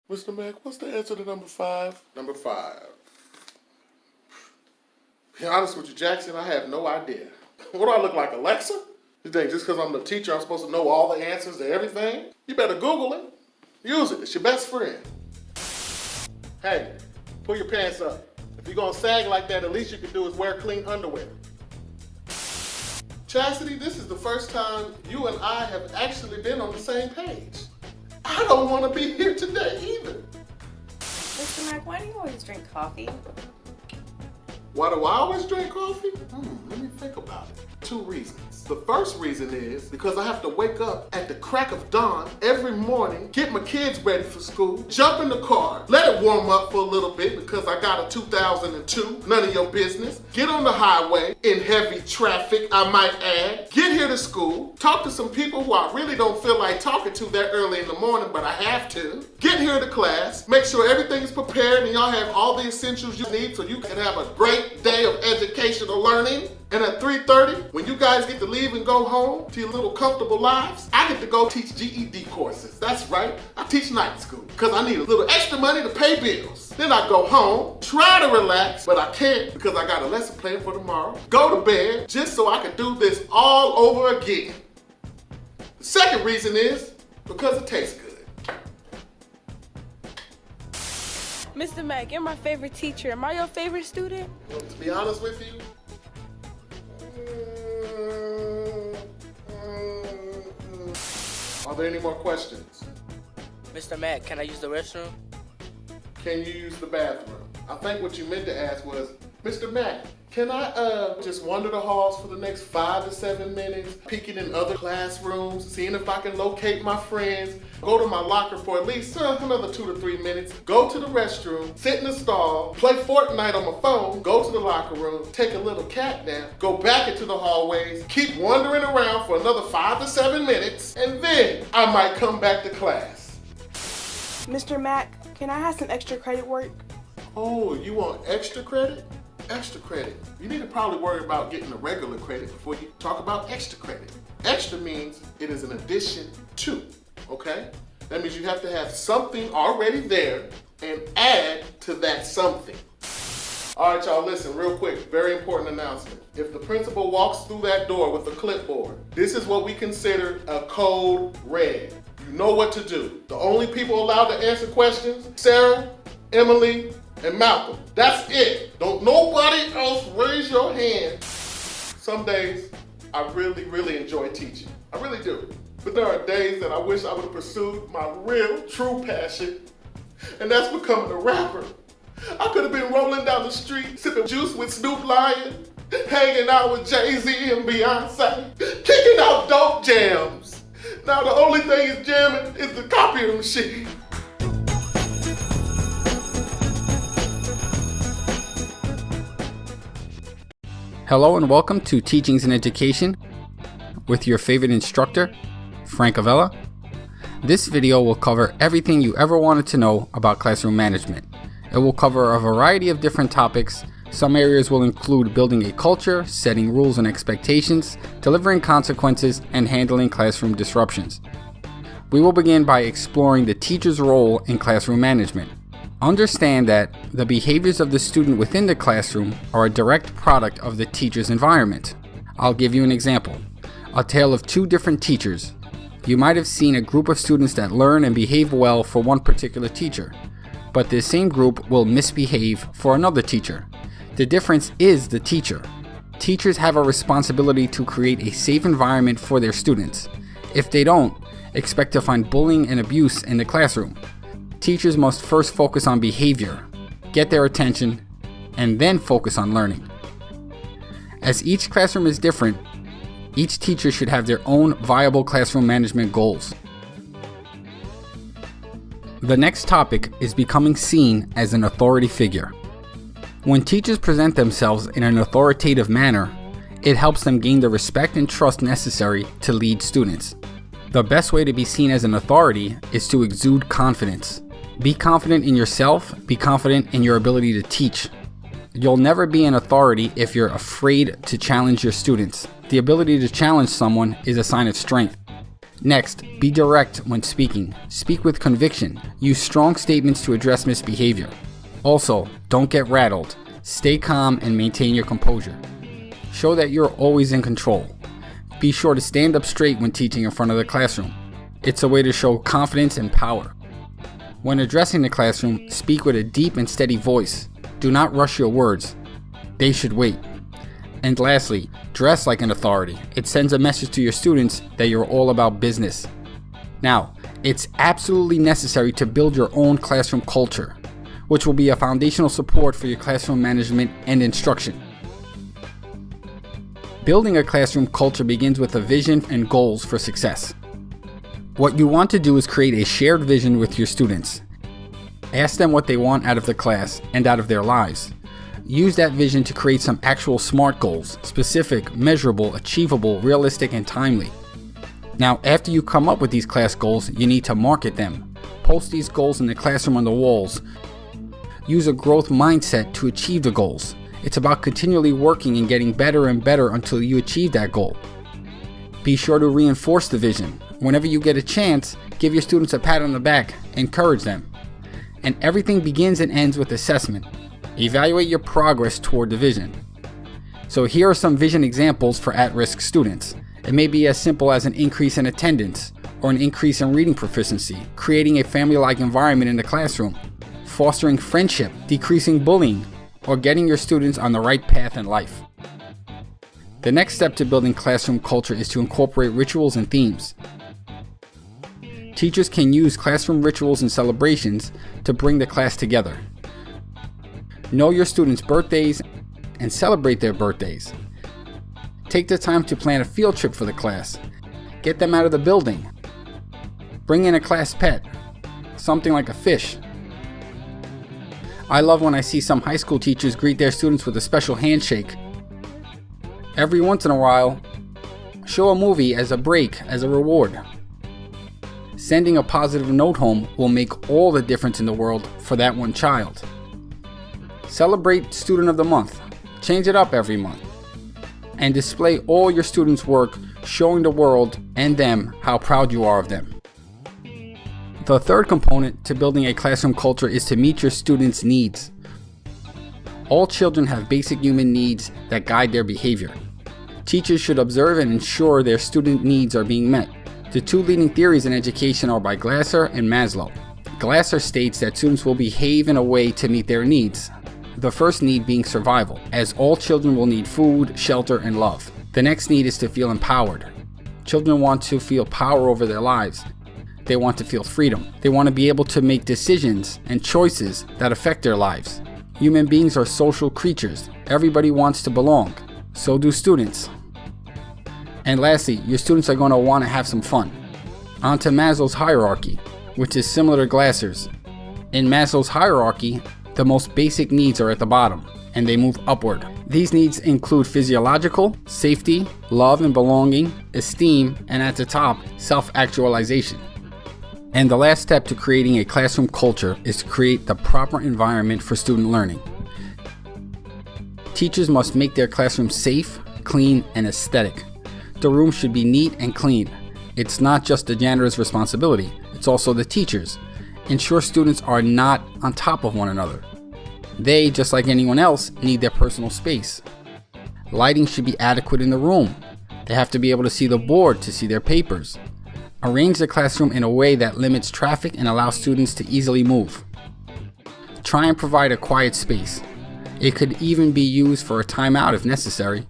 Mr. Mack, what's the answer to number 5? Number 5. To be honest with you, Jackson, I have no idea. What do I look like, Alexa? You think just because I'm the teacher, I'm supposed to know all the answers to everything? You better Google it. Use it. It's your best friend. Hey, pull your pants up. If you're going to sag like that, the least you can do is wear clean underwear. Chastity, this is the first time you and I have actually been on the same page. I don't want to be here today either. Mr. Mack, why do you always drink coffee? Why do I always drink coffee? Let me think about it. 2 reasons. The first reason is because I have to wake up at the crack of dawn every morning, get my kids ready for school, jump in the car, let it warm up for a little bit because I got a 2002, none of your business, get on the highway in heavy traffic, I might add, get here to school, talk to some people who I really don't feel like talking to that early in the morning, but I have to, get here to class, make sure everything is prepared and y'all have all the essentials you need so you can have a great day of educational learning. And at 3:30, when you guys get to leave and go home to your little comfortable lives, I get to go teach GED courses. That's right, I teach night school because I need a little extra money to pay bills. Then I go home, try to relax, but I can't because I got a lesson planned for tomorrow. Go to bed just so I can do this all over again. The second reason is because it tastes good. Mr. Mack, you're my favorite teacher. Am I your favorite student? Well, to be honest with you, are there any more questions? Mr. Mack, can I use the restroom? Can you use the bathroom? I think what you meant to ask was, Mr. Mack, can I just wander the halls for the next 5 to 7 minutes, peeking in other classrooms, seeing if I can locate my friends, go to my locker for at least another 2 to 3 minutes, go to the restroom, sit in the stall, play Fortnite on my phone, go to the locker room, take a little cat nap, go back into the hallways, keep wandering around for another 5 to 7 minutes, and then I might come back to class. Mr. Mack, can I have some extra credit work? Oh, you want extra credit? Extra credit. You need to probably worry about getting the regular credit before you talk about extra credit. Extra means it is an addition to, okay? That means you have to have something already there and add to that something. All right, y'all, listen real quick. Very important announcement. If the principal walks through that door with a clipboard, this is what we consider a code red. You know what to do. The only people allowed to answer questions, Sarah, Emily, and Malcolm. That's it. Don't nobody else raise your hand. Some days, I really enjoy teaching. I really do. But there are days that I wish I would have pursued my real, true passion, and that's becoming a rapper. I could have been rolling down the street, sipping juice with Snoop Lion, hanging out with Jay-Z and Beyonce, kicking out dope jams. Now the only thing is jamming is the copying machine. Hello and welcome to Teachings in Education with your favorite instructor, Frank Avella. This video will cover everything you ever wanted to know about classroom management. It will cover a variety of different topics. Some areas will include building a culture, setting rules and expectations, delivering consequences, and handling classroom disruptions. We will begin by exploring the teacher's role in classroom management. Understand that the behaviors of the student within the classroom are a direct product of the teacher's environment. I'll give you an example. A tale of 2 different teachers. You might have seen a group of students that learn and behave well for one particular teacher, but this same group will misbehave for another teacher. The difference is the teacher. Teachers have a responsibility to create a safe environment for their students. If they don't, expect to find bullying and abuse in the classroom. Teachers must first focus on behavior, get their attention, and then focus on learning. As each classroom is different, each teacher should have their own viable classroom management goals. The next topic is becoming seen as an authority figure. When teachers present themselves in an authoritative manner, it helps them gain the respect and trust necessary to lead students. The best way to be seen as an authority is to exude confidence. Be confident in yourself, be confident in your ability to teach. You'll never be an authority if you're afraid to challenge your students. The ability to challenge someone is a sign of strength. Next, be direct when speaking. Speak with conviction. Use strong statements to address misbehavior. Also, don't get rattled. Stay calm and maintain your composure. Show that you're always in control. Be sure to stand up straight when teaching in front of the classroom. It's a way to show confidence and power. When addressing the classroom, speak with a deep and steady voice. Do not rush your words. They should wait. And lastly, dress like an authority. It sends a message to your students that you're all about business. Now, it's absolutely necessary to build your own classroom culture, which will be a foundational support for your classroom management and instruction. Building a classroom culture begins with a vision and goals for success. What you want to do is create a shared vision with your students. Ask them what they want out of the class and out of their lives. Use that vision to create some actual SMART goals: specific, measurable, achievable, realistic, and timely. Now, after you come up with these class goals, you need to market them. Post these goals in the classroom on the walls. Use a growth mindset to achieve the goals. It's about continually working and getting better and better until you achieve that goal. Be sure to reinforce the vision. Whenever you get a chance, give your students a pat on the back, encourage them. And everything begins and ends with assessment. Evaluate your progress toward the vision. So here are some vision examples for at-risk students. It may be as simple as an increase in attendance or an increase in reading proficiency, creating a family-like environment in the classroom, fostering friendship, decreasing bullying, or getting your students on the right path in life. The next step to building classroom culture is to incorporate rituals and themes. Teachers can use classroom rituals and celebrations to bring the class together. Know your students' birthdays and celebrate their birthdays. Take the time to plan a field trip for the class. Get them out of the building. Bring in a class pet, something like a fish. I love when I see some high school teachers greet their students with a special handshake. Every once in a while, show a movie as a break, as a reward. Sending a positive note home will make all the difference in the world for that one child. Celebrate Student of the Month. Change it up every month. And display all your students' work, showing the world and them how proud you are of them. The third component to building a classroom culture is to meet your students' needs. All children have basic human needs that guide their behavior. Teachers should observe and ensure their student needs are being met. The two leading theories in education are by Glasser and Maslow. Glasser states that students will behave in a way to meet their needs. The first need being survival, as all children will need food, shelter, and love. The next need is to feel empowered. Children want to feel power over their lives. They want to feel freedom. They want to be able to make decisions and choices that affect their lives. Human beings are social creatures. Everybody wants to belong. So do students. And lastly, your students are going to want to have some fun. On to Maslow's hierarchy, which is similar to Glasser's. In Maslow's hierarchy, the most basic needs are at the bottom, and they move upward. These needs include physiological, safety, love and belonging, esteem, and at the top, self-actualization. And the last step to creating a classroom culture is to create the proper environment for student learning. Teachers must make their classroom safe, clean, and aesthetic. The room should be neat and clean. It's not just the janitor's responsibility, it's also the teacher's. Ensure students are not on top of one another. They, just like anyone else, need their personal space. Lighting should be adequate in the room. They have to be able to see the board to see their papers. Arrange the classroom in a way that limits traffic and allows students to easily move. Try and provide a quiet space. It could even be used for a timeout if necessary.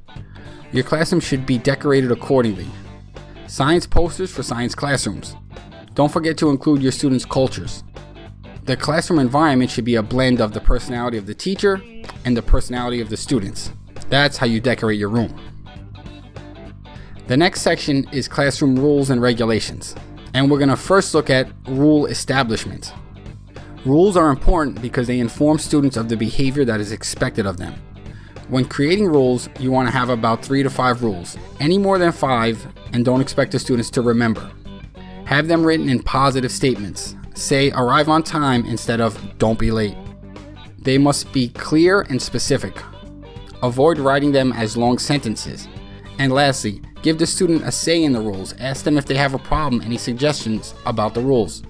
Your classroom should be decorated accordingly. Science posters for science classrooms. Don't forget to include your students' cultures. The classroom environment should be a blend of the personality of the teacher and the personality of the students. That's how you decorate your room. The next section is classroom rules and regulations. And we're going to first look at rule establishment. Rules are important because they inform students of the behavior that is expected of them. When creating rules, you want to have about 3 to 5 rules. Any more than 5, and don't expect the students to remember. Have them written in positive statements. Say arrive on time instead of don't be late. They must be clear and specific. Avoid writing them as long sentences. And lastly, Give the student a say in the rules. Ask them if they have a problem, any suggestions about the rules.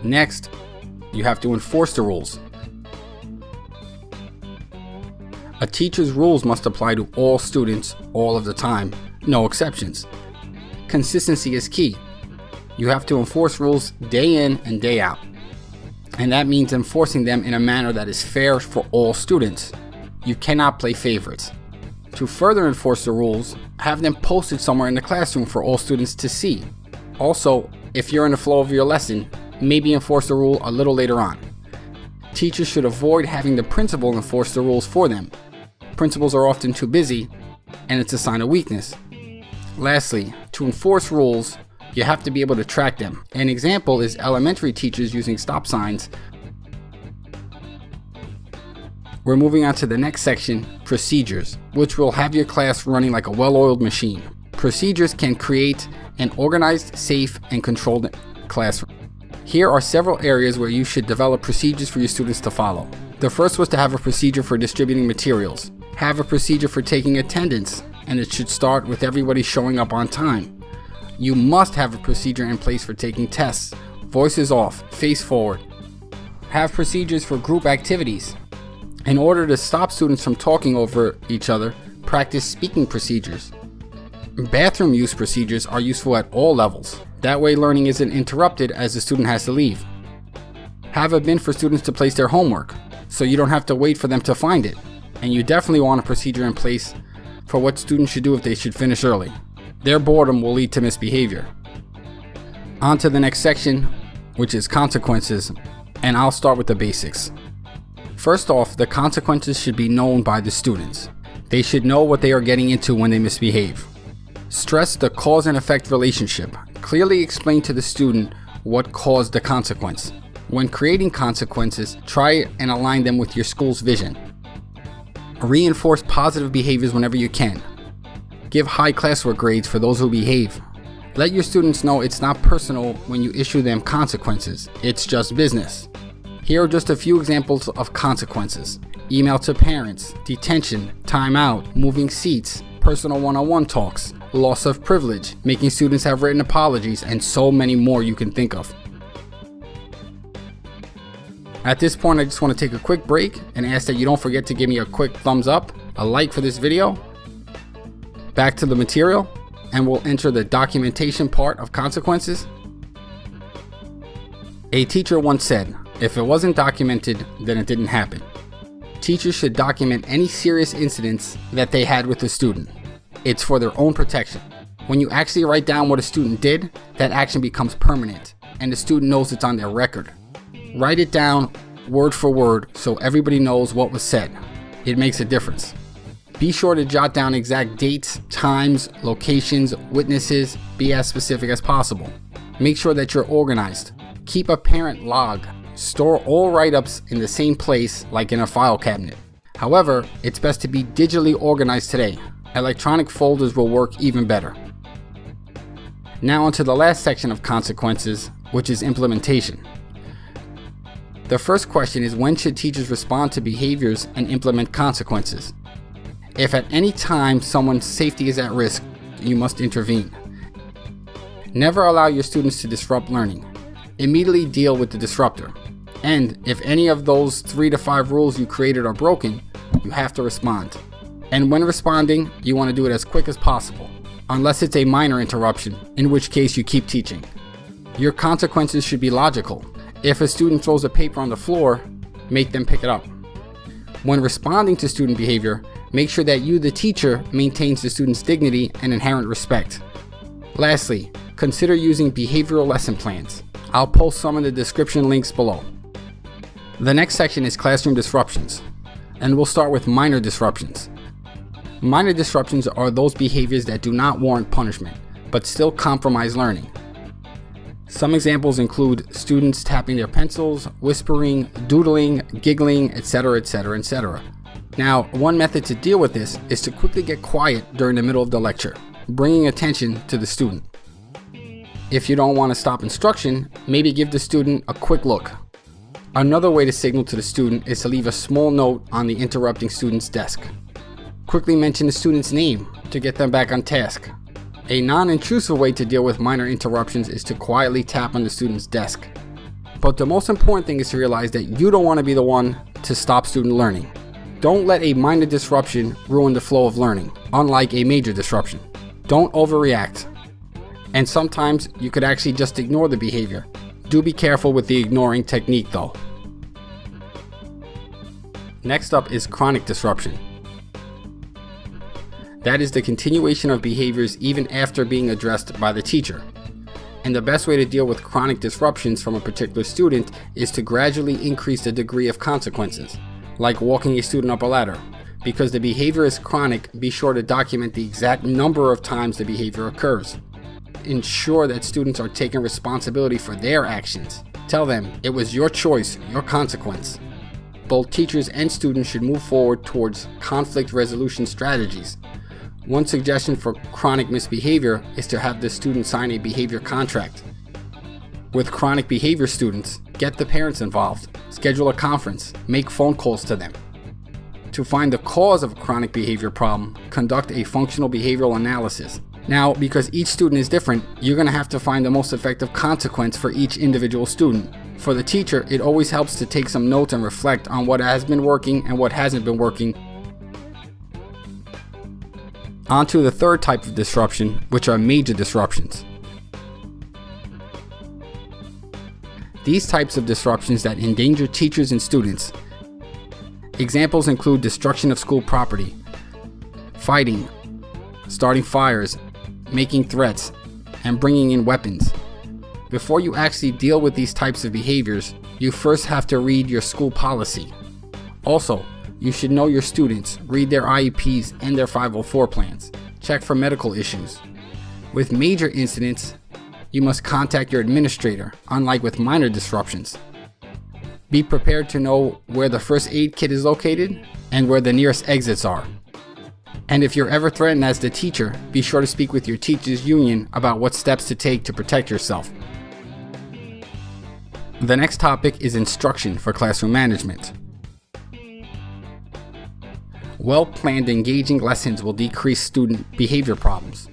Next, you have to enforce the rules. A teacher's rules must apply to all students all of the time, no exceptions. Consistency is key. You have to enforce rules day in and day out. And that means enforcing them in a manner that is fair for all students. You cannot play favorites. To further enforce the rules, have them posted somewhere in the classroom for all students to see. Also, if you're in the flow of your lesson, maybe enforce the rule a little later on. Teachers should avoid having the principal enforce the rules for them. Principals are often too busy, and it's a sign of weakness. Lastly, to enforce rules, you have to be able to track them. An example is elementary teachers using stop signs. We're moving on to the next section, procedures, which will have your class running like a well-oiled machine. Procedures can create an organized, safe, and controlled classroom. Here are several areas where you should develop procedures for your students to follow. The first was to have a procedure for distributing materials. Have a procedure for taking attendance, and it should start with everybody showing up on time. You must have a procedure in place for taking tests. Voices off, face forward. Have procedures for group activities. In order to stop students from talking over each other, practice speaking procedures. Bathroom use procedures are useful at all levels. That way learning isn't interrupted as the student has to leave. Have a bin for students to place their homework, so you don't have to wait for them to find it. And you definitely want a procedure in place for what students should do if they should finish early. Their boredom will lead to misbehavior. On to the next section, which is consequences, and I'll start with the basics. First off, the consequences should be known by the students. They should know what they are getting into when they misbehave. Stress the cause and effect relationship. Clearly explain to the student what caused the consequence. When creating consequences, try and align them with your school's vision. Reinforce positive behaviors whenever you can. Give high classwork grades for those who behave. Let your students know it's not personal when you issue them consequences. It's just business. Here are just a few examples of consequences. Email to parents, detention, timeout, moving seats, personal one-on-one talks, loss of privilege, making students have written apologies, and so many more you can think of. At this point, I just want to take a quick break and ask that you don't forget to give me a quick thumbs up, a like for this video. Back to the material, and we'll enter the documentation part of consequences. A teacher once said, "If it wasn't documented, then it didn't happen." Teachers should document any serious incidents that they had with a student. It's for their own protection. When you actually write down what a student did, that action becomes permanent, and the student knows it's on their record. Write it down word for word so everybody knows what was said. It makes a difference. Be sure to jot down exact dates, times, locations, witnesses. Be as specific as possible. Make sure that you're organized. Keep a parent log. Store all write-ups in the same place, like in a file cabinet. However, it's best to be digitally organized today. Electronic folders will work even better. Now onto the last section of consequences, which is implementation. The first question is, when should teachers respond to behaviors and implement consequences? If at any time someone's safety is at risk, you must intervene. Never allow your students to disrupt learning. Immediately deal with the disruptor. And if any of those 3 to 5 rules you created are broken, you have to respond. And when responding, you want to do it as quick as possible, unless it's a minor interruption, in which case you keep teaching. Your consequences should be logical. If a student throws a paper on the floor, make them pick it up. When responding to student behavior, make sure that you, the teacher, maintains the student's dignity and inherent respect. Lastly, consider using behavioral lesson plans. I'll post some in the description links below. The next section is classroom disruptions, and we'll start with minor disruptions. Minor disruptions are those behaviors that do not warrant punishment, but still compromise learning. Some examples include students tapping their pencils, whispering, doodling, giggling, etc., etc., etc. Now, one method to deal with this is to quickly get quiet during the middle of the lecture, bringing attention to the student. If you don't want to stop instruction, maybe give the student a quick look. Another way to signal to the student is to leave a small note on the interrupting student's desk. Quickly mention the student's name to get them back on task. A non-intrusive way to deal with minor interruptions is to quietly tap on the student's desk. But the most important thing is to realize that you don't want to be the one to stop student learning. Don't let a minor disruption ruin the flow of learning, unlike a major disruption. Don't overreact. And sometimes you could actually just ignore the behavior. Do be careful with the ignoring technique though. Next up is chronic disruption. That is the continuation of behaviors even after being addressed by the teacher. And the best way to deal with chronic disruptions from a particular student is to gradually increase the degree of consequences, like walking a student up a ladder. Because the behavior is chronic, be sure to document the exact number of times the behavior occurs. Ensure that students are taking responsibility for their actions. Tell them it was your choice, your consequence. Both teachers and students should move forward towards conflict resolution strategies. One suggestion for chronic misbehavior is to have the student sign a behavior contract. With chronic behavior students, get the parents involved, schedule a conference, make phone calls to them. To find the cause of a chronic behavior problem, conduct a functional behavioral analysis. Now, because each student is different, you're going to have to find the most effective consequence for each individual student. For the teacher, it always helps to take some notes and reflect on what has been working and what hasn't been working. On to the third type of disruption, which are major disruptions. These types of disruptions that endanger teachers and students. Examples include destruction of school property, fighting, starting fires, making threats, and bringing in weapons. Before you actually deal with these types of behaviors, you first have to read your school policy. Also, you should know your students, read their IEPs and their 504 plans. Check for medical issues. With major incidents, you must contact your administrator, unlike with minor disruptions. Be prepared to know where the first aid kit is located and where the nearest exits are. And if you're ever threatened as the teacher, be sure to speak with your teachers' union about what steps to take to protect yourself. The next topic is instruction for classroom management. Well-planned, engaging lessons will decrease student behavior problems.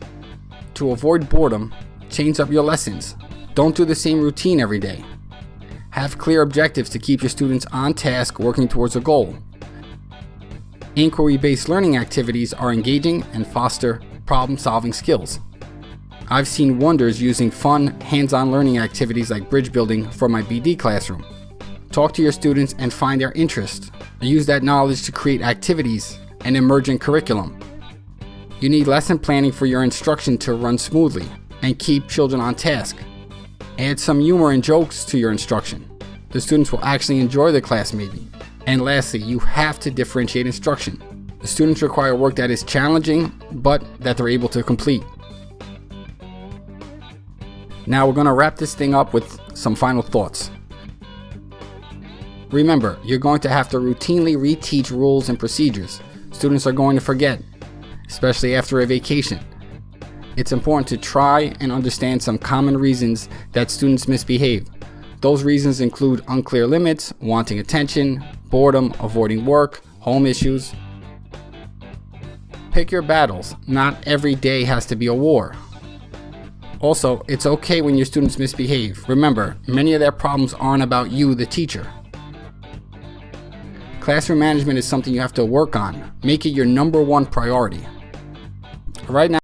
To avoid boredom, change up your lessons. Don't do the same routine every day. Have clear objectives to keep your students on task working towards a goal. Inquiry-based learning activities are engaging and foster problem-solving skills. I've seen wonders using fun, hands-on learning activities like bridge building for my BD classroom. Talk to your students and find their interest. Use that knowledge to create activities and emergent curriculum. You need lesson planning for your instruction to run smoothly and keep children on task. Add some humor and jokes to your instruction. The students will actually enjoy the class maybe. And lastly, you have to differentiate instruction. The students require work that is challenging, but that they're able to complete. Now we're going to wrap this thing up with some final thoughts. Remember, you're going to have to routinely reteach rules and procedures. Students are going to forget, especially after a vacation. It's important to try and understand some common reasons that students misbehave. Those reasons include unclear limits, wanting attention, boredom, avoiding work, home issues. Pick your battles. Not every day has to be a war. Also, it's okay when your students misbehave. Remember, many of their problems aren't about you, the teacher. Classroom management is something you have to work on. Make it your #1 priority. Right now,